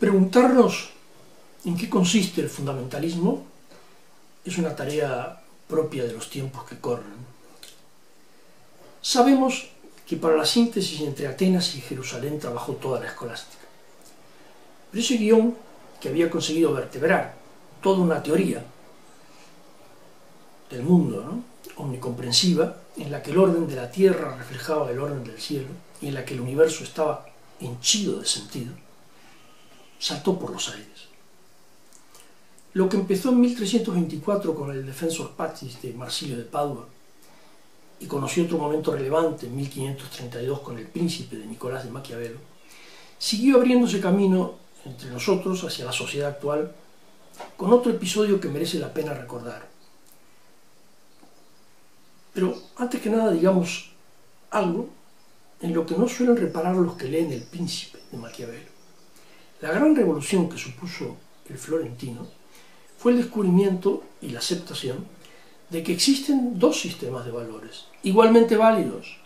Preguntarnos en qué consiste el fundamentalismo es una tarea propia de los tiempos que corren. Sabemos que para la síntesis entre Atenas y Jerusalén trabajó toda la escolástica. Pero ese guión que había conseguido vertebrar toda una teoría del mundo, ¿no?, omnicomprensiva, en la que el orden de la tierra reflejaba el orden del cielo y en la que el universo estaba henchido de sentido, saltó por los aires. Lo que empezó en 1324 con el Defensor Pacis de Marsilio de Padua y conoció otro momento relevante en 1532 con el Príncipe de Nicolás de Maquiavelo, siguió abriéndose camino entre nosotros hacia la sociedad actual con otro episodio que merece la pena recordar. Pero antes que nada digamos algo en lo que no suelen reparar los que leen El Príncipe de Maquiavelo. La gran revolución que supuso el florentino fue el descubrimiento y la aceptación de que existen dos sistemas de valores, igualmente válidos,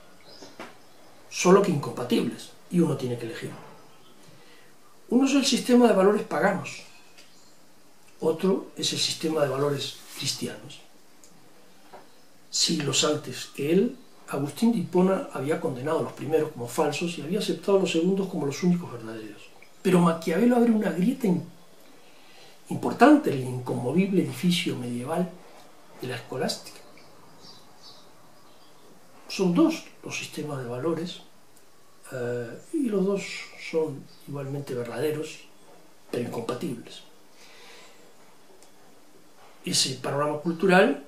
solo que incompatibles, y uno tiene que elegir. Uno es el sistema de valores paganos, otro es el sistema de valores cristianos. Siglos antes que él, Agustín de Hipona había condenado a los primeros como falsos y había aceptado a los segundos como los únicos verdaderos. Pero Maquiavelo abre una grieta importante en el inconmovible edificio medieval de la escolástica. Son dos los sistemas de valores y los dos son igualmente verdaderos, pero incompatibles. Ese panorama cultural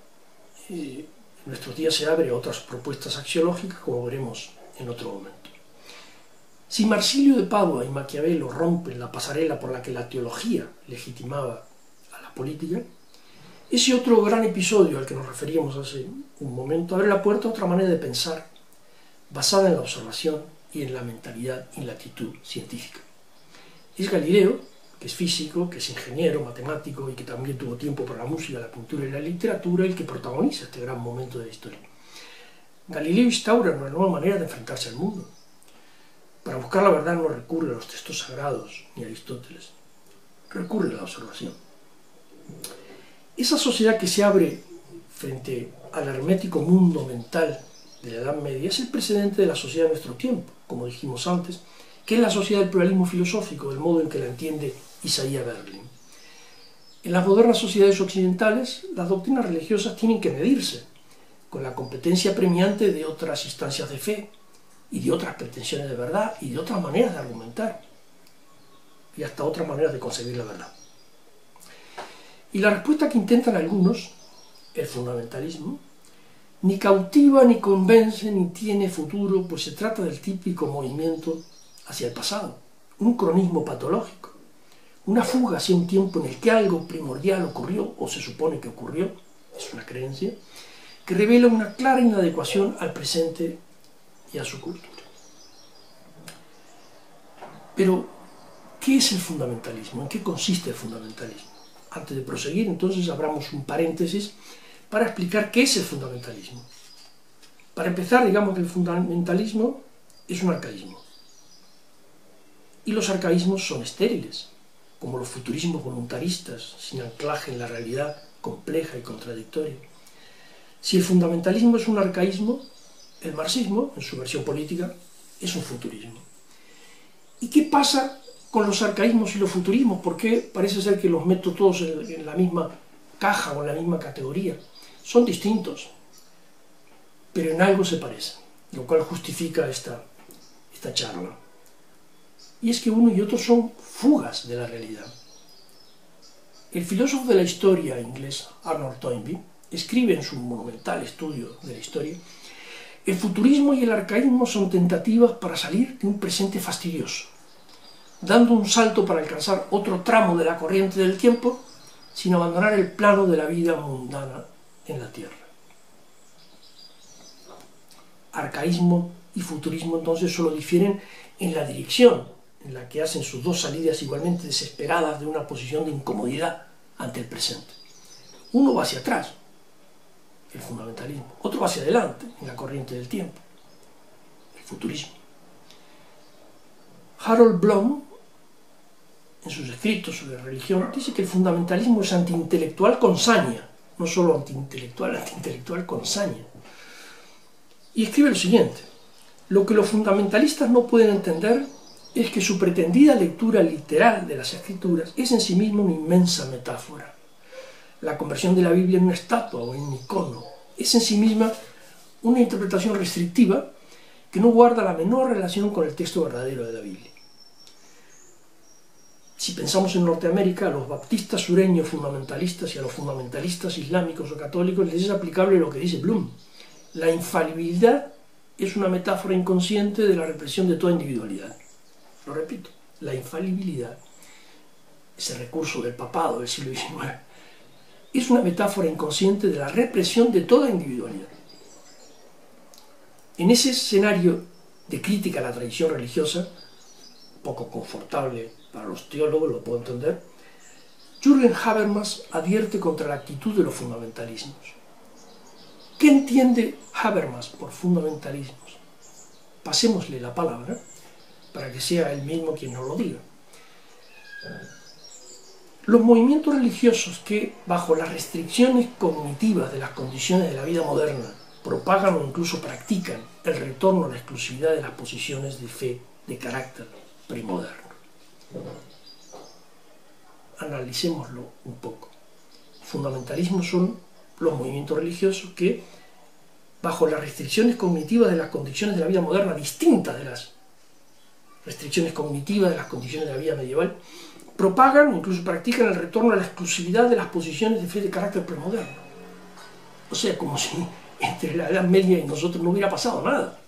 en nuestros días se abre a otras propuestas axiológicas, como veremos en otro momento. Si Marsilio de Padua y Maquiavelo rompen la pasarela por la que la teología legitimaba a la política, ese otro gran episodio al que nos referíamos hace un momento abre la puerta a otra manera de pensar, basada en la observación y en la mentalidad y la actitud científica. Es Galileo, que es físico, que es ingeniero, matemático y que también tuvo tiempo para la música, la pintura y la literatura, el que protagoniza este gran momento de la historia. Galileo instaura una nueva manera de enfrentarse al mundo. Para buscar la verdad no recurre a los textos sagrados ni a Aristóteles, recurre a la observación. Esa sociedad que se abre frente al hermético mundo mental de la Edad Media es el precedente de la sociedad de nuestro tiempo, como dijimos antes, que es la sociedad del pluralismo filosófico, del modo en que la entiende Isaiah Berlin. En las modernas sociedades occidentales, las doctrinas religiosas tienen que medirse con la competencia premiante de otras instancias de fe, y de otras pretensiones de verdad, y de otras maneras de argumentar, y hasta otras maneras de concebir la verdad. Y la respuesta que intentan algunos, el fundamentalismo, ni cautiva, ni convence, ni tiene futuro, pues se trata del típico movimiento hacia el pasado, un cronismo patológico, una fuga hacia un tiempo en el que algo primordial ocurrió, o se supone que ocurrió, es una creencia, que revela una clara inadecuación al presente y a su cultura. Pero, ¿qué es el fundamentalismo? ¿En qué consiste el fundamentalismo? Antes de proseguir, entonces, abramos un paréntesis para explicar qué es el fundamentalismo. Para empezar, digamos que el fundamentalismo es un arcaísmo. Y los arcaísmos son estériles, como los futurismos voluntaristas, sin anclaje en la realidad compleja y contradictoria. Si el fundamentalismo es un arcaísmo, el marxismo, en su versión política, es un futurismo. ¿Y qué pasa con los arcaísmos y los futurismos? ¿Por qué parece ser que los meto todos en la misma caja o en la misma categoría? Son distintos, pero en algo se parecen, lo cual justifica esta charla. Y es que uno y otro son fugas de la realidad. El filósofo de la historia inglés, Arnold Toynbee, escribe en su monumental estudio de la historia: el futurismo y el arcaísmo son tentativas para salir de un presente fastidioso, dando un salto para alcanzar otro tramo de la corriente del tiempo, sin abandonar el plano de la vida mundana en la Tierra. Arcaísmo y futurismo entonces solo difieren en la dirección en la que hacen sus dos salidas igualmente desesperadas de una posición de incomodidad ante el presente. Uno va hacia atrás, el fundamentalismo, otro va hacia adelante, en la corriente del tiempo, el futurismo. Harold Bloom, en sus escritos sobre religión, dice que el fundamentalismo es antiintelectual con saña, no solo antiintelectual con saña. Y escribe lo siguiente: lo que los fundamentalistas no pueden entender es que su pretendida lectura literal de las escrituras es en sí misma una inmensa metáfora. La conversión de la Biblia en una estatua o en un icono es en sí misma una interpretación restrictiva que no guarda la menor relación con el texto verdadero de la Biblia. Si pensamos en Norteamérica, a los baptistas sureños fundamentalistas y a los fundamentalistas islámicos o católicos les es aplicable lo que dice Bloom: la infalibilidad es una metáfora inconsciente de la represión de toda individualidad. Lo repito, la infalibilidad, ese recurso del papado del siglo XIX, es una metáfora inconsciente de la represión de toda individualidad. En ese escenario de crítica a la tradición religiosa, poco confortable para los teólogos, lo puedo entender, Jürgen Habermas advierte contra la actitud de los fundamentalismos. ¿Qué entiende Habermas por fundamentalismos? Pasémosle la palabra para que sea él mismo quien nos lo diga. Los movimientos religiosos que, bajo las restricciones cognitivas de las condiciones de la vida moderna, propagan o incluso practican el retorno a la exclusividad de las posiciones de fe de carácter premoderno. Analicémoslo un poco. Fundamentalismos son los movimientos religiosos que, bajo las restricciones cognitivas de las condiciones de la vida moderna, distintas de las restricciones cognitivas de las condiciones de la vida medieval, propagan o incluso practican el retorno a la exclusividad de las posiciones de fe de carácter premoderno. O sea, como si entre la Edad Media y nosotros no hubiera pasado nada.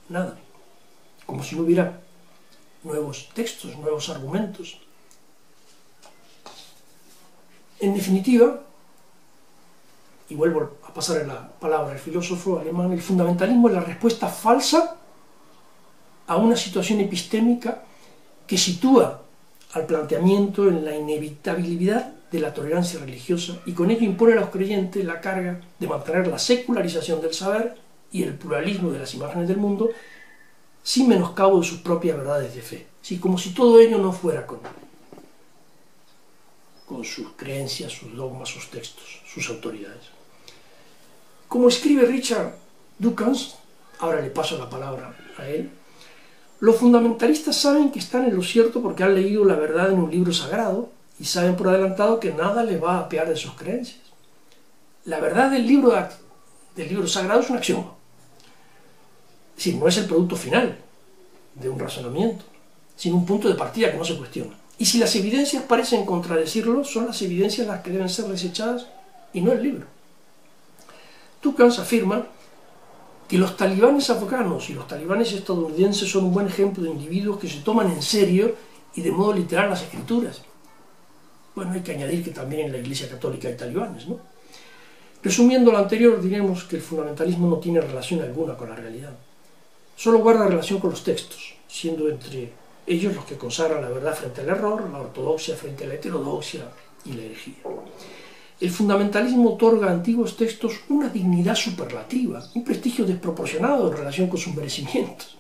Nada. Como si no hubiera nuevos textos, nuevos argumentos. En definitiva, y vuelvo a pasar la palabra al filósofo alemán, el fundamentalismo es la respuesta falsa a una situación epistémica que sitúa al planteamiento en la inevitabilidad de la tolerancia religiosa y con ello impone a los creyentes la carga de mantener la secularización del saber y el pluralismo de las imágenes del mundo sin menoscabo de sus propias verdades de fe. Sí, como si todo ello no fuera con sus creencias, sus dogmas, sus textos, sus autoridades. Como escribe Richard Dawkins, ahora le paso la palabra a él, los fundamentalistas saben que están en lo cierto porque han leído la verdad en un libro sagrado y saben por adelantado que nada les va a apear de sus creencias. La verdad del libro sagrado es un axioma. Es decir, no es el producto final de un razonamiento, sino un punto de partida que no se cuestiona. Y si las evidencias parecen contradecirlo, son las evidencias las que deben ser desechadas y no el libro. Dawkins afirma que los talibanes afganos y los talibanes estadounidenses son un buen ejemplo de individuos que se toman en serio y de modo literal las escrituras. Bueno, hay que añadir que también en la Iglesia Católica hay talibanes, ¿no? Resumiendo lo anterior, diremos que el fundamentalismo no tiene relación alguna con la realidad. Solo guarda relación con los textos, siendo entre ellos los que consagran la verdad frente al error, la ortodoxia frente a la heterodoxia y la herejía. El fundamentalismo otorga a antiguos textos una dignidad superlativa, un prestigio desproporcionado en relación con sus merecimientos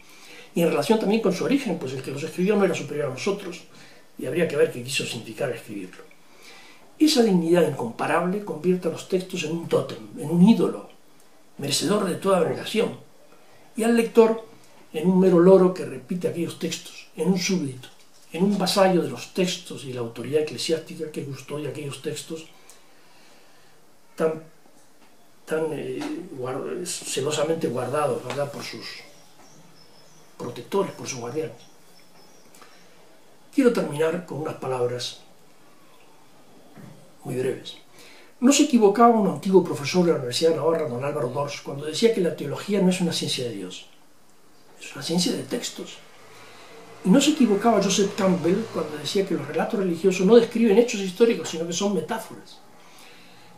y en relación también con su origen, pues el que los escribió no era superior a nosotros y habría que ver qué quiso significar escribirlo. Esa dignidad incomparable convierte a los textos en un tótem, en un ídolo, merecedor de toda veneración, y al lector en un mero loro que repite aquellos textos, en un súbdito, en un vasallo de los textos y la autoridad eclesiástica que custodia aquellos textos tan celosamente guardados, ¿verdad?, por sus protectores, por sus guardianes. Quiero terminar con unas palabras muy breves. No se equivocaba un antiguo profesor de la Universidad de Navarra, don Álvaro Dors, cuando decía que la teología no es una ciencia de Dios, es una ciencia de textos. Y no se equivocaba Joseph Campbell cuando decía que los relatos religiosos no describen hechos históricos, sino que son metáforas.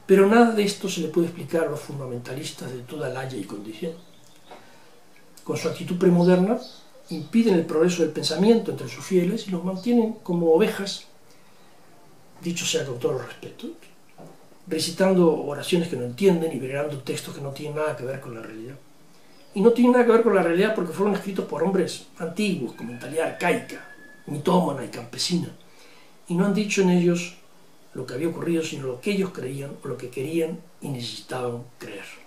Pero nada de esto se le puede explicar a los fundamentalistas de toda laya y condición. Con su actitud premoderna, impiden el progreso del pensamiento entre sus fieles y los mantienen como ovejas, dicho sea con todo respeto, recitando oraciones que no entienden y venerando textos que no tienen nada que ver con la realidad. Y no tienen nada que ver con la realidad porque fueron escritos por hombres antiguos, con mentalidad arcaica, mitómana y campesina, y no han dicho en ellos lo que había ocurrido, sino lo que ellos creían o lo que querían y necesitaban creer.